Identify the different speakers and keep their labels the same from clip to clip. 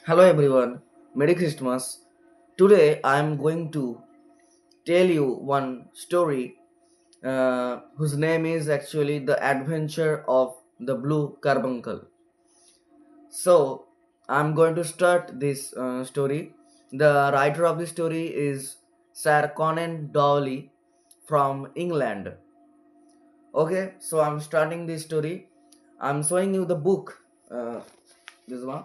Speaker 1: Hello everyone, Merry Christmas. Today I am going to tell you one story whose name is actually The Adventure of the Blue Carbuncle. So I'm going to start this story. The writer of the story is Sir Conan Doyle from England. Okay, so I'm starting this story. I'm showing you the book. This one.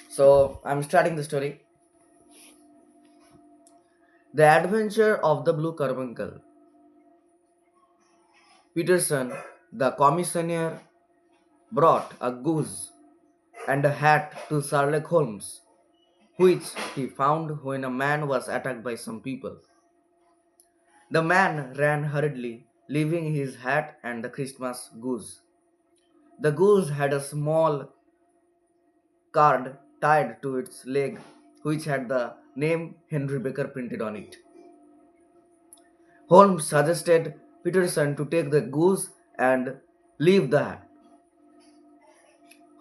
Speaker 1: So I'm starting the story. The Adventure of the Blue Carbuncle. Peterson, the commissioner, brought a goose and a hat to Sherlock Holmes, which he found when a man was attacked by some people. The man ran hurriedly, leaving his hat and the Christmas goose. The goose had a small card tied to its leg, which had the name Henry Baker printed on it. Holmes suggested Peterson to take the goose and leave the hat.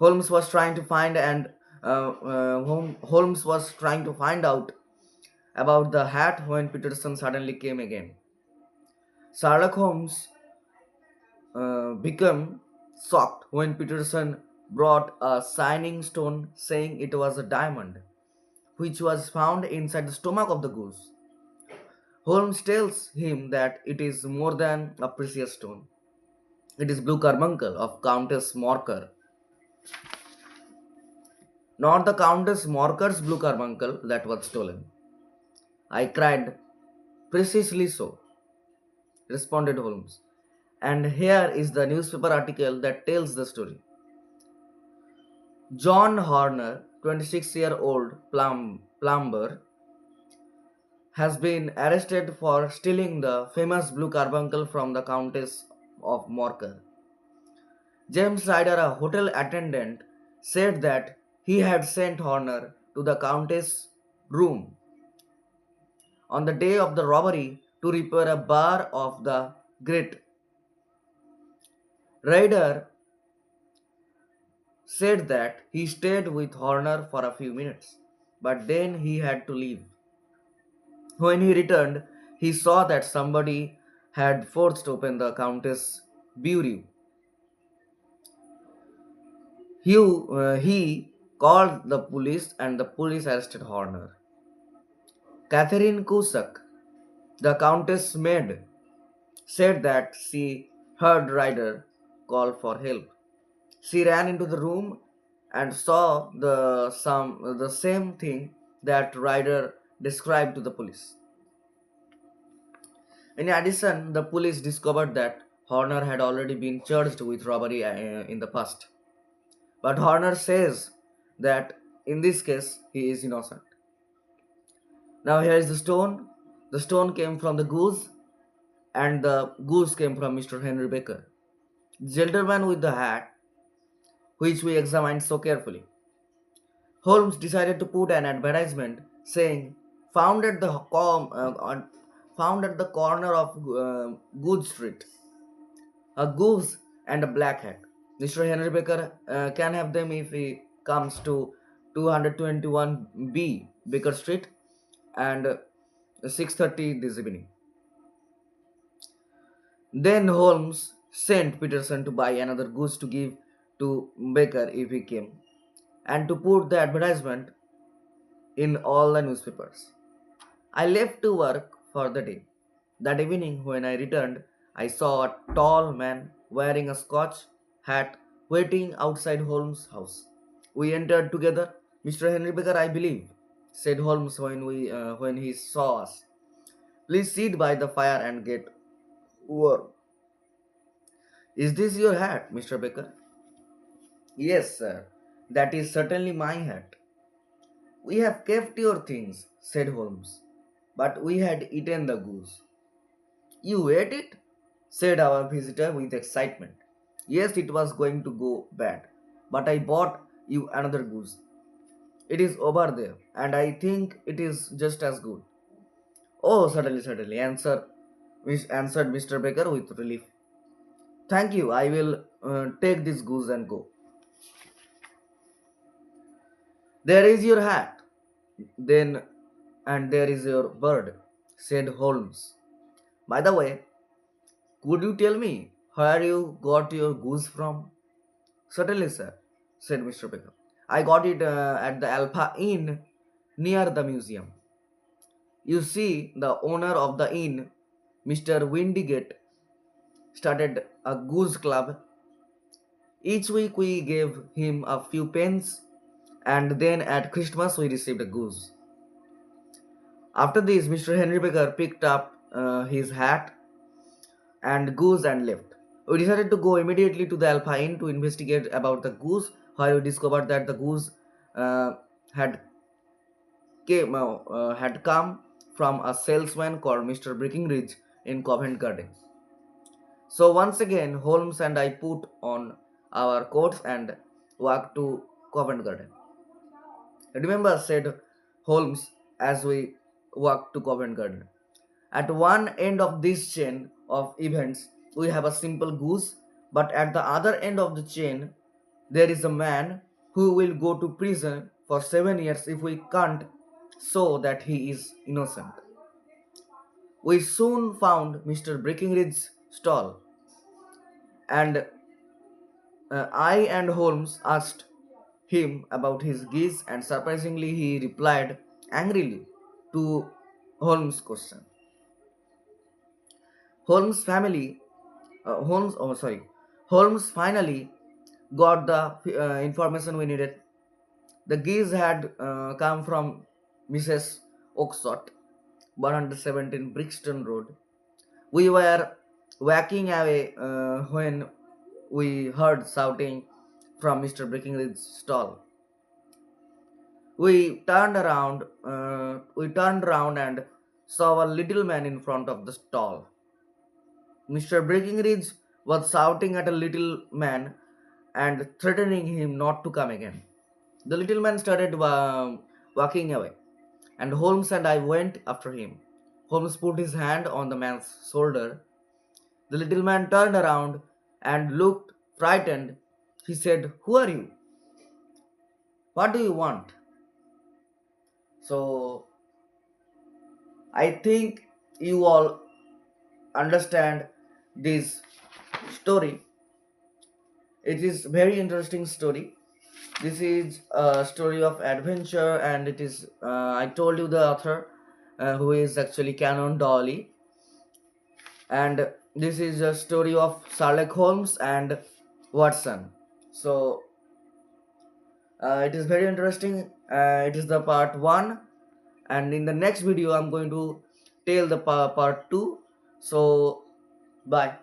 Speaker 1: Holmes was trying to find and Holmes was trying to find out about the hat when Peterson suddenly came again. Sherlock Holmes became shocked when Peterson brought a shining stone saying it was a diamond, which was found inside the stomach of the goose. Holmes tells him that it is more than a precious stone. It is blue carbuncle of Countess Morcar, not the Countess Morcar's blue carbuncle that was stolen. I cried, precisely so, responded Holmes. And here is the newspaper article that tells the story. John Horner, 26-year-old plumber, has been arrested for stealing the famous blue carbuncle from the Countess of Morcar. James Ryder, a hotel attendant, said that he had sent Horner to the Countess' room on the day of the robbery to repair a bar of the grate. Ryder said that he stayed with Horner for a few minutes, but then he had to leave. When he returned, he saw that somebody had forced open the Countess' bureau. He called the police and the police arrested Horner. Catherine Cusack, the Countess' maid, said that she heard Ryder call for help. She ran into the room and saw the same thing that Ryder described to the police. In addition, the police discovered that Horner had already been charged with robbery in the past. But Horner says that in this case he is innocent. Now here is the stone. The stone came from the goose, and the goose came from Mr. Henry Baker, the gentleman with the hat, which we examined so carefully. Holmes decided to put an advertisement saying, "Found at the found at the corner of Good Street, a goose and a black hat. Mr. Henry Baker can have them if he comes to 221B Baker Street and 6:30 this evening." Then Holmes sent Peterson to buy another goose to give to Baker if he came, and to put the advertisement in all the newspapers. I left to work for the day. That evening, when I returned, I saw a tall man wearing a Scotch hat waiting outside Holmes' house. We entered together. "Mr. Henry Baker, I believe," said Holmes when he saw us. "Please sit by the fire and get warm." "Is this your hat, Mr. Baker?" "Yes, sir. That is certainly my hat." "We have kept your things," said Holmes, "but we had eaten the goose." "You ate it?" said our visitor with excitement. "Yes, it was going to go bad, but I bought you another goose. It is over there, and I think it is just as good." "Oh, certainly, certainly," answered Mr. Baker with relief. "Thank you, I will take this goose and go." There is your hat, then, and there is your bird, said Holmes. By the way, could you tell me where you got your goose from? Certainly, sir, said Mr. Baker. I got it at the Alpha Inn near the museum. You see, the owner of the inn, Mr. Windigate, started a goose club. Each week we gave him a few pence, and then at Christmas we received a goose. After this, Mr. Henry Baker picked up his hat and goose and left. We decided to go immediately to the Alpha Inn to investigate about the goose, where we discovered that the goose uh, had had come from a salesman called Mr. Breckinridge in Covent Garden. So once again, Holmes and I put on our coats and walked to Covent Garden. Remember, said Holmes as we walked to Covent Garden. At one end of this chain of events, we have a simple goose, but at the other end of the chain, there is a man who will go to prison for 7 years if we can't show that he is innocent. We soon found Mr. Breckinridge's stall, and I and Holmes asked him about his geese, and surprisingly, he replied angrily to Holmes' question. Holmes' family, Holmes, oh sorry, Holmes finally got the information we needed. The geese had come from Mrs. Oxford, 117 Brixton Road. We were walking away when we heard shouting from Mr. Breckinridge's stall. We turned around and saw a little man in front of the stall. Mr. Breckinridge was shouting at a little man and threatening him not to come again. The little man started walking away, and Holmes and I went after him. Holmes put his hand on the man's shoulder. The little man turned around and looked frightened. He said, "Who are you? What do you want?" So, I think you all understand this story. It is very interesting story. This is a story of adventure, and it is I told you the author, who is actually Canon Dolly, and this is a story of Sherlock Holmes and Watson. So it is very interesting. It is the part one, and in the next video I'm going to tell the part two. So bye.